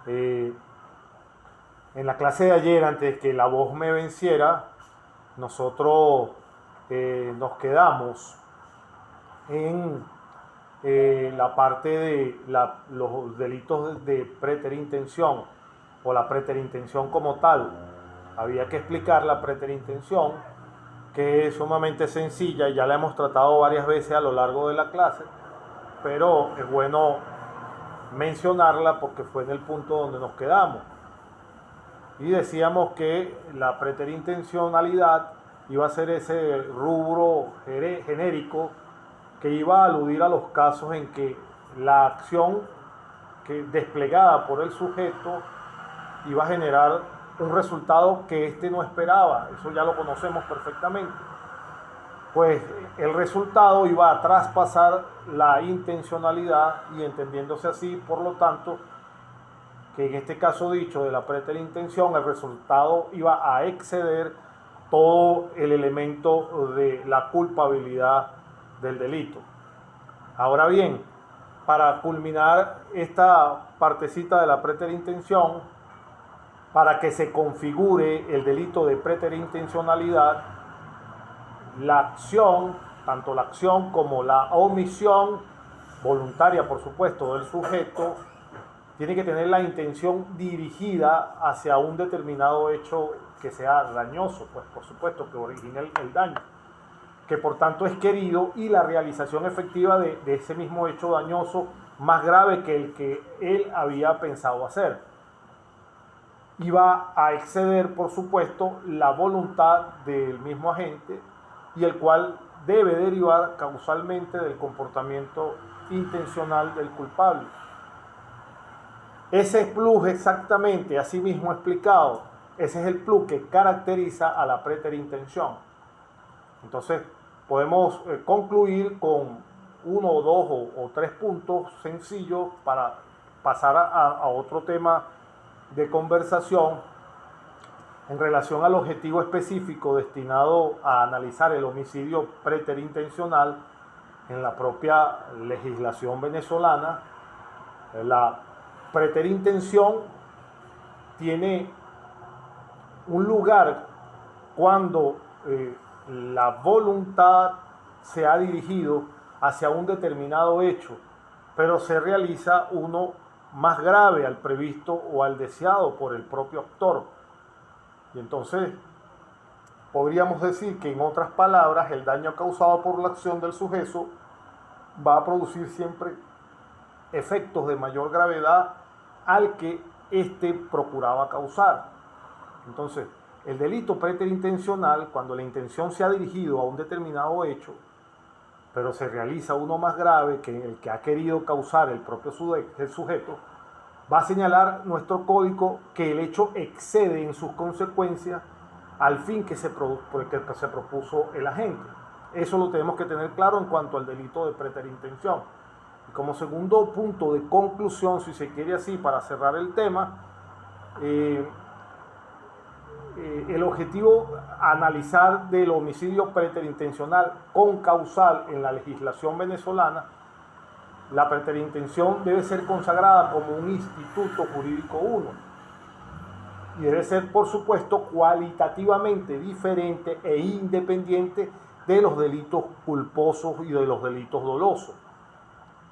Eh, en la clase de ayer, antes de que la voz me venciera, nosotros nos quedamos en la parte de los delitos de preterintención o la preterintención como tal. Había que explicar la preterintención, que es sumamente sencilla y ya la hemos tratado varias veces a lo largo de la clase, pero es bueno mencionarla porque fue en el punto donde nos quedamos. Y decíamos que la preterintencionalidad iba a ser ese rubro genérico que iba a aludir a los casos en que la acción desplegada por el sujeto iba a generar un resultado que éste no esperaba. Eso ya lo conocemos perfectamente. Pues el resultado iba a traspasar la intencionalidad y entendiéndose así, por lo tanto, que en este caso dicho de la preterintención, el resultado iba a exceder todo el elemento de la culpabilidad del delito. Ahora bien, para culminar esta partecita de la preterintención, para que se configure el delito de preterintencionalidad, la acción, tanto la acción como la omisión voluntaria, por supuesto, del sujeto, tiene que tener la intención dirigida hacia un determinado hecho que sea dañoso, pues por supuesto que origine el daño, que por tanto es querido, y la realización efectiva de ese mismo hecho dañoso más grave que el que él había pensado hacer. Iba a exceder, por supuesto, la voluntad del mismo agente y el cual debe derivar causalmente del comportamiento intencional del culpable. Ese plus exactamente, así mismo explicado, ese es el plus que caracteriza a la preterintención. Entonces, podemos concluir con uno o dos o tres puntos sencillos para pasar a otro tema de conversación en relación al objetivo específico destinado a analizar el homicidio preterintencional en la propia legislación venezolana. La preterintención tiene un lugar cuando la voluntad se ha dirigido hacia un determinado hecho, pero se realiza uno más grave al previsto o al deseado por el propio actor. Y entonces podríamos decir que, en otras palabras, el daño causado por la acción del sujeto va a producir siempre efectos de mayor gravedad al que éste procuraba causar. Entonces, el delito preterintencional, cuando la intención se ha dirigido a un determinado hecho, pero se realiza uno más grave que el que ha querido causar el propio sujeto, va a señalar nuestro código que el hecho excede en sus consecuencias al fin que se propuso el agente. Eso lo tenemos que tener claro en cuanto al delito de preterintención. Y como segundo punto de conclusión, si se quiere así, para cerrar el tema, el objetivo analizar del homicidio preterintencional con causal en la legislación venezolana, la preterintención debe ser consagrada como un instituto jurídico uno y debe ser, por supuesto, cualitativamente diferente e independiente de los delitos culposos y de los delitos dolosos.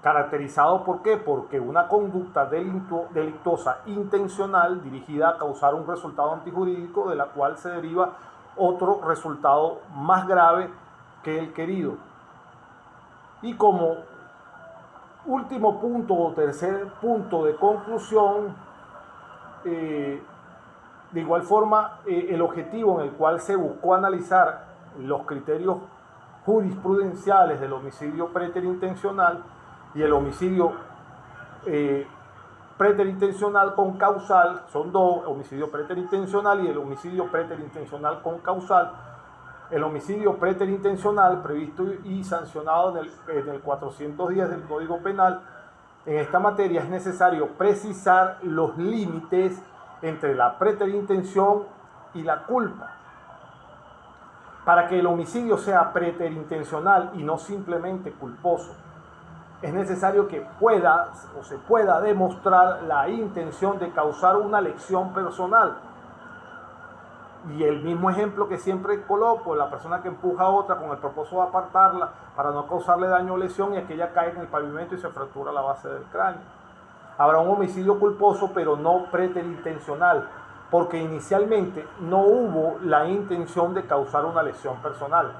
Caracterizado ¿por qué? Porque una conducta delictuosa intencional dirigida a causar un resultado antijurídico de la cual se deriva otro resultado más grave que el querido. Y como último punto o tercer punto de conclusión, de igual forma, el objetivo en el cual se buscó analizar los criterios jurisprudenciales del homicidio preterintencional y el homicidio preterintencional con causal, son dos: homicidio preterintencional y el homicidio preterintencional con causal. El homicidio preterintencional, previsto y sancionado en el 410 del Código Penal, en esta materia es necesario precisar los límites entre la preterintención y la culpa. Para que el homicidio sea preterintencional y no simplemente culposo, es necesario que pueda o se pueda demostrar la intención de causar una lesión personal. Y el mismo ejemplo que siempre coloco, la persona que empuja a otra con el propósito de apartarla para no causarle daño o lesión y aquella cae en el pavimento y se fractura la base del cráneo. Habrá un homicidio culposo, pero no preterintencional, porque inicialmente no hubo la intención de causar una lesión personal.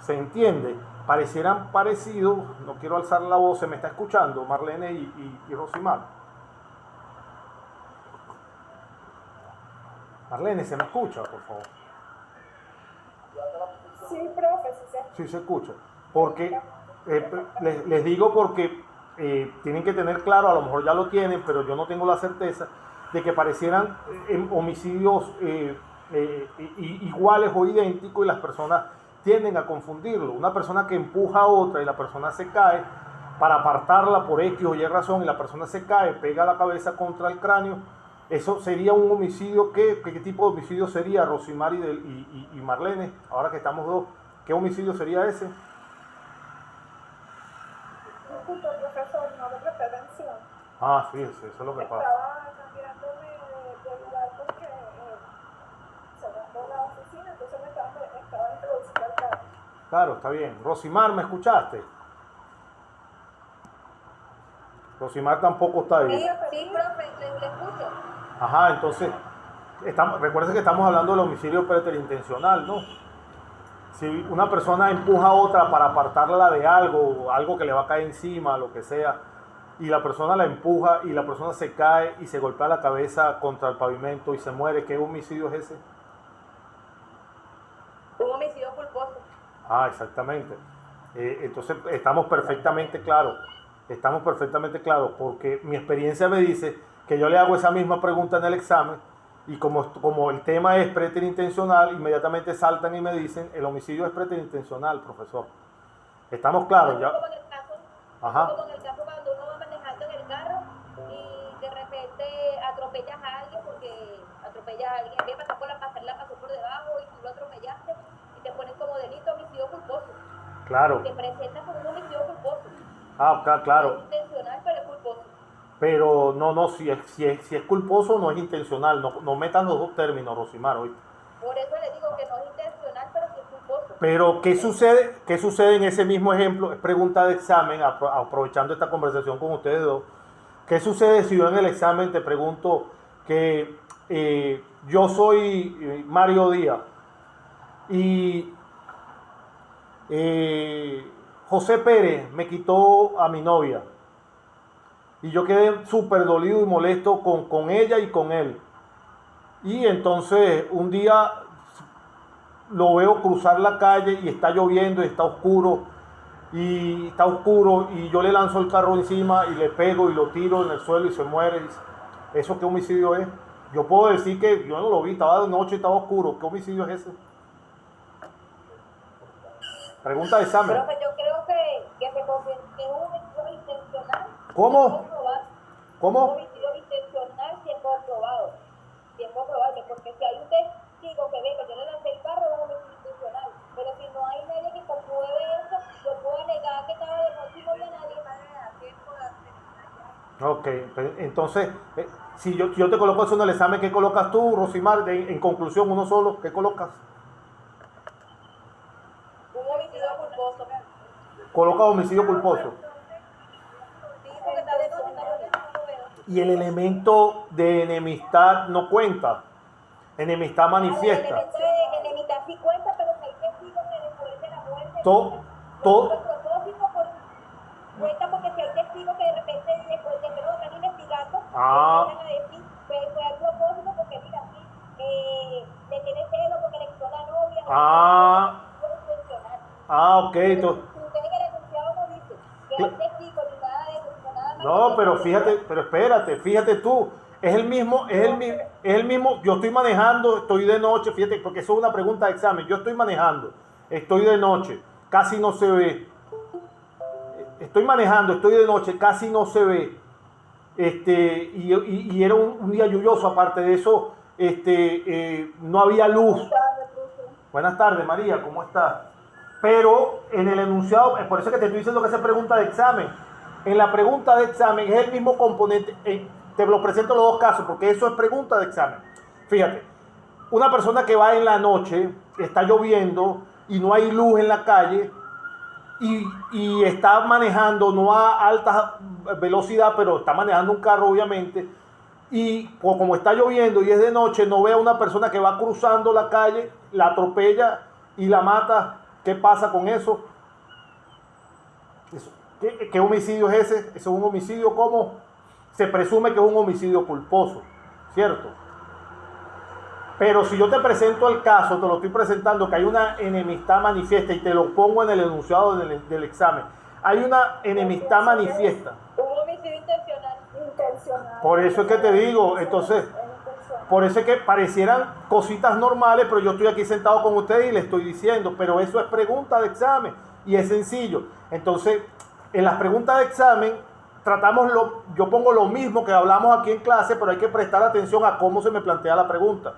¿Se entiende? Parecieran parecidos, no quiero alzar la voz, se me está escuchando Marlene y Rosimar. Marlene, ¿se me escucha, por favor? Sí, profe, sí se escucha. Porque, les digo porque tienen que tener claro, a lo mejor ya lo tienen, pero yo no tengo la certeza, de que parecieran homicidios iguales o idénticos y las personas tienden a confundirlo. Una persona que empuja a otra y la persona se cae, para apartarla por X o Y razón y la persona se cae, pega la cabeza contra el cráneo, eso sería un homicidio. ¿Qué tipo de homicidio sería, Rosimar y Marlene? Ahora que estamos dos, ¿qué homicidio sería ese? Disculpe, profesor, no de prevención. Ah, fíjese, eso es lo que pasa. Estaba cambiándome de lugar porque cerrando la oficina, entonces me estaba introduciendo al carro. Claro, está bien. Rosimar, ¿me escuchaste? Rosimar tampoco está ahí. Sí, profe, le escucho. Ajá, entonces, recuerden que estamos hablando del homicidio preterintencional, ¿no? Si una persona empuja a otra para apartarla de algo que le va a caer encima, lo que sea, y la persona la empuja y la persona se cae y se golpea la cabeza contra el pavimento y se muere, ¿qué homicidio es ese? Un homicidio culposo. Ah, exactamente. Entonces estamos perfectamente claros, porque mi experiencia me dice que yo le hago esa misma pregunta en el examen y como el tema es preterintencional, inmediatamente saltan y me dicen, el homicidio es preterintencional, profesor. ¿Estamos claros ya? Como en el caso, Ajá. como en el caso cuando uno va manejando en el carro y de repente atropellas a alguien porque atropellas a alguien, que pasó por la pasó por debajo y tú lo atropellaste y te ponen como delito homicidio culposo. Claro. Te presentas como un homicidio culposo. Ah, claro. Es intencional, pero es culposo. Pero no, si es culposo no es intencional, no metan los dos términos, Rosimar, hoy. Por eso le digo que no es intencional, pero sí es culposo. Pero ¿qué sucede en ese mismo ejemplo? Es pregunta de examen, aprovechando esta conversación con ustedes dos. ¿Qué sucede si yo en el examen te pregunto que yo soy Mario Díaz y José Pérez me quitó a mi novia? Y yo quedé súper dolido y molesto con ella y con él. Y entonces un día lo veo cruzar la calle y está lloviendo y está oscuro. Y yo le lanzo el carro encima y le pego y lo tiro en el suelo y se muere. ¿Eso qué homicidio es? Yo puedo decir que yo no lo vi, estaba de noche y estaba oscuro. ¿Qué homicidio es ese? Pregunta de examen. Profe, yo creo que se convierte en un homicidio intencional. ¿Cómo? ¿Cómo? Un homicidio intencional si es comprobado. Si es comprobable, porque si hay un testigo que ve que yo le lancé el carro, es un homicidio intencional. Pero si no hay nadie que compruebe eso, yo puedo alegar que estaba de noche y no había nadie más de tiempo de hacer. Ok, entonces, si yo te coloco eso en el examen, ¿qué colocas tú, Rosimar? En conclusión, uno solo, ¿qué colocas? Un homicidio culposo. Coloca homicidio culposo. Sí, porque está de noche, no veo. Y el elemento de enemistad no cuenta. Enemistad manifiesta. El elemento de enemistad sí cuenta, pero si hay testigos que después de la muerte. Todo. Cuenta porque si hay testigos que de repente después de que lo están investigando, Ah. empiezan a decir, fue a propósito porque mira, sí, le tiene celo porque le quitó la novia. Ah. Fue intencional. Ok, entonces. Usted que el enunciado no dice que hay testigos ni nada de eso, sino nada más. No, pero fíjate tú, es el mismo, yo estoy manejando, estoy de noche, fíjate, porque eso es una pregunta de examen, yo estoy manejando, estoy de noche, casi no se ve, estoy manejando, estoy de noche, casi no se ve, y era un día lluvioso, aparte de eso, no había luz. Buenas tardes, María, ¿cómo estás? Pero en el enunciado, por eso es que te estoy diciendo que esa es pregunta de examen. En la pregunta de examen es el mismo componente. Te lo presento los dos casos porque eso es pregunta de examen. Fíjate, una persona que va en la noche, está lloviendo y no hay luz en la calle y está manejando, no a alta velocidad, pero está manejando un carro obviamente, y como está lloviendo y es de noche, no ve a una persona que va cruzando la calle, la atropella y la mata. ¿Qué pasa con eso? ¿Qué homicidio es ese? Es un homicidio como se presume que es un homicidio culposo, ¿cierto? Pero si yo te presento el caso, te lo estoy presentando que hay una enemistad manifiesta y te lo pongo en el enunciado del examen. Hay una enemistad manifiesta. Un homicidio intencional. Por eso es que te digo, entonces, por eso es que parecieran cositas normales, pero yo estoy aquí sentado con ustedes y le estoy diciendo, pero eso es pregunta de examen y es sencillo. Entonces, en las preguntas de examen, yo pongo lo mismo que hablamos aquí en clase, pero hay que prestar atención a cómo se me plantea la pregunta.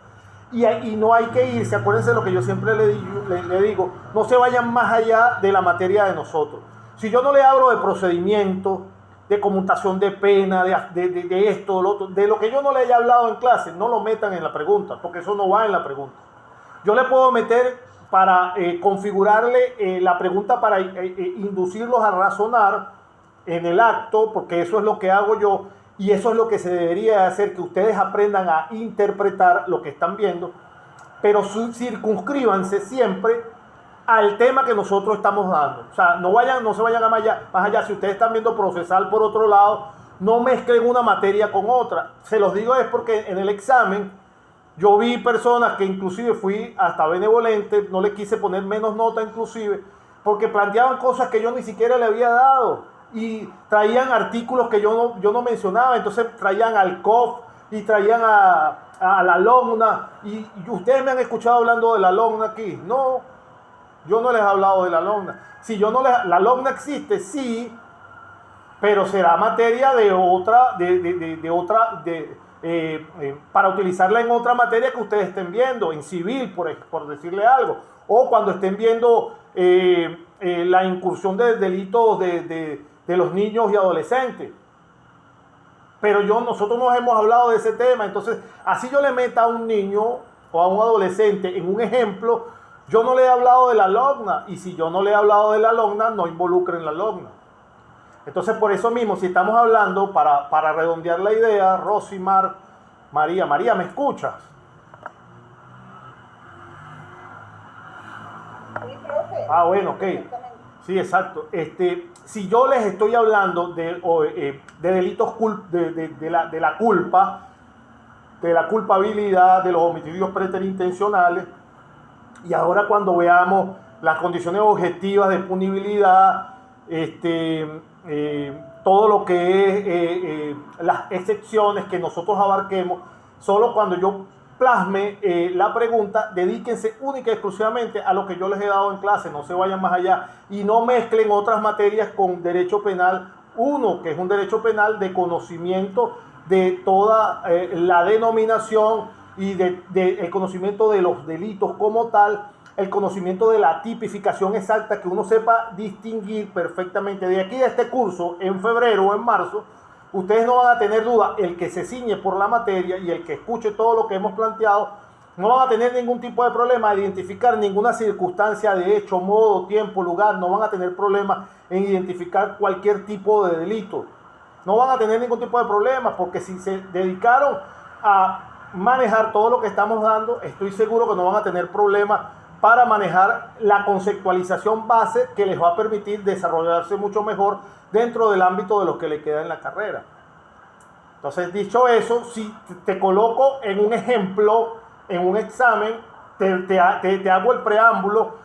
Y no hay que irse, acuérdense de lo que yo siempre le digo, no se vayan más allá de la materia de nosotros. Si yo no le hablo de procedimiento, de conmutación de pena, de esto, de lo otro, de lo que yo no le haya hablado en clase, no lo metan en la pregunta, porque eso no va en la pregunta. Yo le puedo meter para configurarle la pregunta para inducirlos a razonar en el acto, porque eso es lo que hago yo, y eso es lo que se debería hacer, que ustedes aprendan a interpretar lo que están viendo, pero circunscríbanse siempre al tema que nosotros estamos dando. O sea, no se vayan más allá. Si ustedes están viendo procesal por otro lado, no mezclen una materia con otra. Se los digo es porque en el examen yo vi personas que inclusive fui hasta benevolente, no le quise poner menos nota inclusive, porque planteaban cosas que yo ni siquiera le había dado y traían artículos que yo no mencionaba. Entonces traían al COF y traían a la LOGNA, y ustedes me han escuchado hablando de la LOGNA aquí. No, yo no les he hablado de la LOGNA. Si la LOGNA existe, sí, pero será materia de otra, para utilizarla en otra materia que ustedes estén viendo, en civil, por decirle algo, o cuando estén viendo la incursión de delitos de los niños y adolescentes. Pero nosotros no hemos hablado de ese tema. Entonces, así yo le meta a un niño o a un adolescente en un ejemplo, yo no le he hablado de la LOGNA, y si yo no le he hablado de la LOGNA, no involucren la LOGNA. Entonces, por eso mismo, si estamos hablando, para redondear la idea, Rosimar, María, ¿me escuchas? Sí, profe. Ah, bueno, ok. Sí, exacto. Si yo les estoy hablando de delitos de la culpa, de la culpabilidad, de los homicidios preterintencionales, y ahora cuando veamos las condiciones objetivas de punibilidad, todo lo que es las excepciones que nosotros abarquemos, solo cuando yo plasme la pregunta, dedíquense única y exclusivamente a lo que yo les he dado en clase, no se vayan más allá y no mezclen otras materias con derecho penal 1, que es un derecho penal de conocimiento de toda la denominación y el conocimiento de los delitos como tal, el conocimiento de la tipificación exacta, que uno sepa distinguir perfectamente. De aquí a este curso, en febrero o en marzo, ustedes no van a tener duda, el que se ciñe por la materia y el que escuche todo lo que hemos planteado, no van a tener ningún tipo de problema de identificar ninguna circunstancia de hecho, modo, tiempo, lugar, no van a tener problema en identificar cualquier tipo de delito. No van a tener ningún tipo de problema, porque si se dedicaron a manejar todo lo que estamos dando, estoy seguro que no van a tener problemas para manejar la conceptualización base que les va a permitir desarrollarse mucho mejor dentro del ámbito de lo que le queda en la carrera. Entonces, dicho eso, si te coloco en un ejemplo, en un examen, te hago el preámbulo,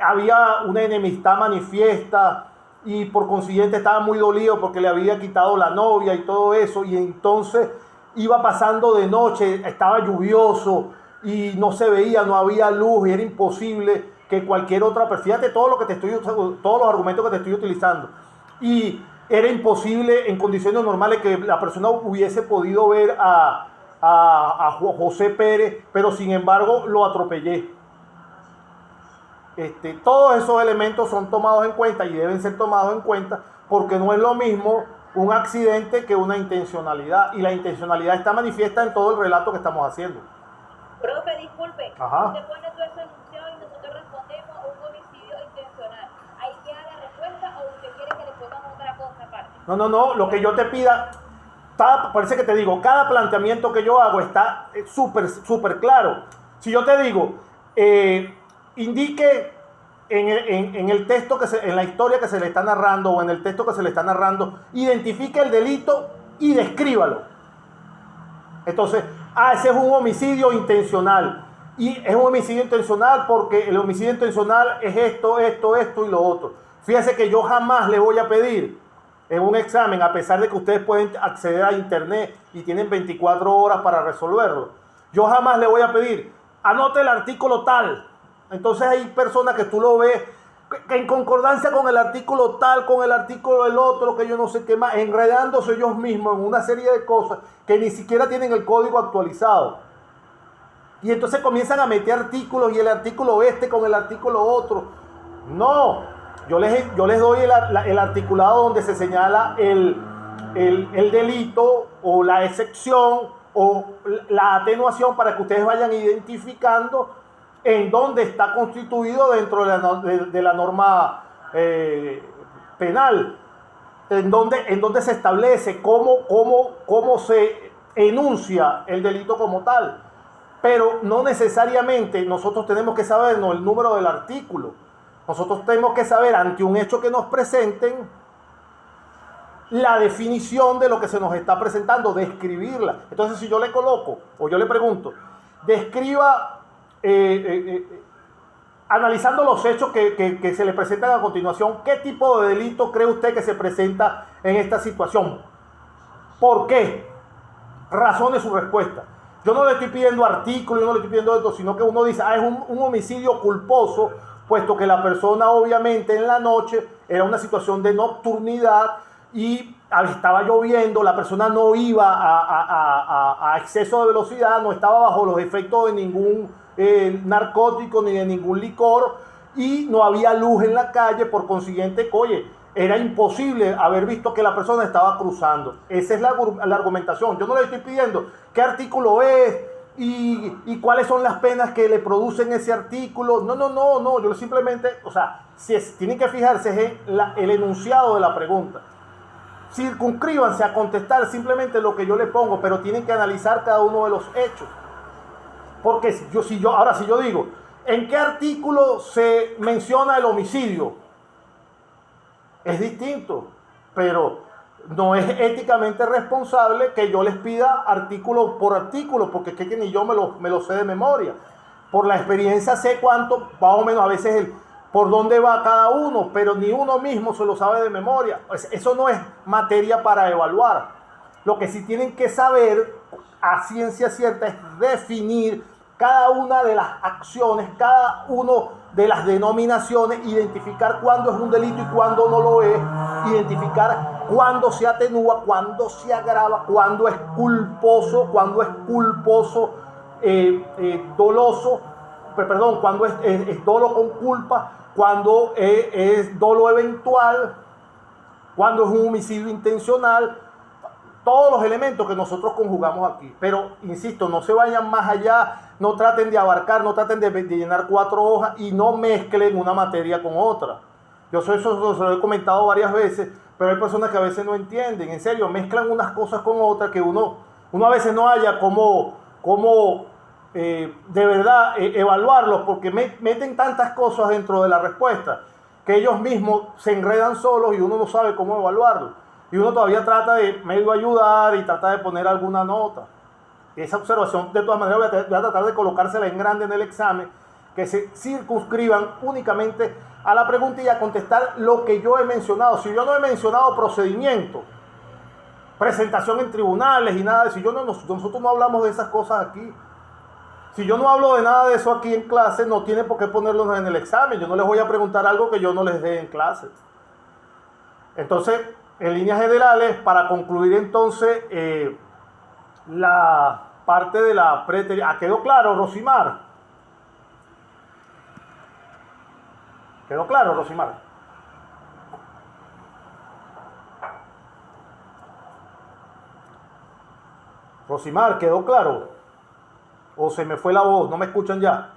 había una enemistad manifiesta y por consiguiente estaba muy dolido porque le había quitado la novia y todo eso, y entonces iba pasando de noche, estaba lluvioso y no se veía, no había luz y era imposible que cualquier otra, fíjate todo lo que todos los argumentos que te estoy utilizando, y era imposible en condiciones normales que la persona hubiese podido ver a José Pérez, pero sin embargo lo atropellé. todos esos elementos son tomados en cuenta y deben ser tomados en cuenta, porque no es lo mismo un accidente que una intencionalidad, y la intencionalidad está manifiesta en todo el relato que estamos haciendo. Profe, disculpe, Ajá. usted pone todo eso enunciado y nosotros respondemos a un homicidio intencional. ¿Ahí queda la respuesta o usted quiere que le pongan otra cosa aparte? No, lo que yo te pida, parece que te digo, cada planteamiento que yo hago está súper claro. Si yo te digo, indique en el texto, en la historia que se le está narrando o en el texto que se le está narrando, identifique el delito y descríbalo. Entonces, ese es un homicidio intencional. Y es un homicidio intencional porque el homicidio intencional es esto y lo otro. Fíjense que yo jamás le voy a pedir en un examen, a pesar de que ustedes pueden acceder a internet y tienen 24 horas para resolverlo, yo jamás le voy a pedir, anote el artículo tal. Entonces hay personas que tú lo ves que en concordancia con el artículo tal, con el artículo del otro, que yo no sé qué más, enredándose ellos mismos en una serie de cosas que ni siquiera tienen el código actualizado. Y entonces comienzan a meter artículos y el artículo con el artículo otro. No, yo les doy el articulado donde se señala el delito o la excepción o la atenuación para que ustedes vayan identificando en dónde está constituido dentro de la norma penal, en dónde se establece cómo se enuncia el delito como tal. Pero no necesariamente nosotros tenemos que sabernos el número del artículo. Nosotros tenemos que saber, ante un hecho que nos presenten, la definición de lo que se nos está presentando, describirla. Entonces, si yo le coloco o yo le pregunto, describa, analizando los hechos que se le presentan a continuación, ¿qué tipo de delito cree usted que se presenta en esta situación? ¿Por qué? Razone su respuesta. Yo no le estoy pidiendo artículo, yo no le estoy pidiendo esto, sino que uno dice, es un homicidio culposo, puesto que la persona obviamente en la noche era una situación de nocturnidad y estaba lloviendo, la persona no iba a exceso de velocidad, no estaba bajo los efectos de ningún narcótico ni de ningún licor y no había luz en la calle, por consiguiente, oye, era imposible haber visto que la persona estaba cruzando. Esa es la argumentación. Yo no le estoy pidiendo qué artículo es y cuáles son las penas que le producen ese artículo. No. Yo simplemente, tienen que fijarse en el enunciado de la pregunta. Circunscríbanse a contestar simplemente lo que yo le pongo, pero tienen que analizar cada uno de los hechos. Porque si yo digo, ¿en qué artículo se menciona el homicidio? Es distinto, pero no es éticamente responsable que yo les pida artículo por artículo, porque es que ni yo me lo sé de memoria. Por la experiencia sé cuánto, más o menos a veces por dónde va cada uno, pero ni uno mismo se lo sabe de memoria. Pues eso no es materia para evaluar. Lo que sí tienen que saber a ciencia cierta es definir cada una de las acciones, cada uno de las denominaciones, identificar cuándo es un delito y cuándo no lo es, identificar cuándo se atenúa, cuándo se agrava, cuándo es culposo, doloso, cuándo es dolo con culpa, cuándo es dolo eventual, cuándo es un homicidio intencional. Todos los elementos que nosotros conjugamos aquí. Pero, insisto, no se vayan más allá, no traten de abarcar, no traten de llenar 4 hojas y no mezclen una materia con otra. Yo eso se lo he comentado varias veces, pero hay personas que a veces no entienden. En serio, mezclan unas cosas con otras que uno a veces no haya cómo de verdad evaluarlos, porque meten tantas cosas dentro de la respuesta que ellos mismos se enredan solos y uno no sabe cómo evaluarlo. Y uno todavía trata de medio ayudar y trata de poner alguna nota. Esa observación, de todas maneras, voy a tratar de colocársela en grande en el examen, que se circunscriban únicamente a la pregunta y a contestar lo que yo he mencionado. Si yo no he mencionado procedimiento, presentación en tribunales y nada de eso, nosotros no hablamos de esas cosas aquí. Si yo no hablo de nada de eso aquí en clase, no tiene por qué ponerlo en el examen. Yo no les voy a preguntar algo que yo no les dé en clase. Entonces, en líneas generales, para concluir entonces la parte de la preterita. ¿Quedó claro, Rosimar? ¿Quedó claro, Rosimar? Rosimar, ¿quedó claro? ¿O se me fue la voz? ¿No me escuchan ya?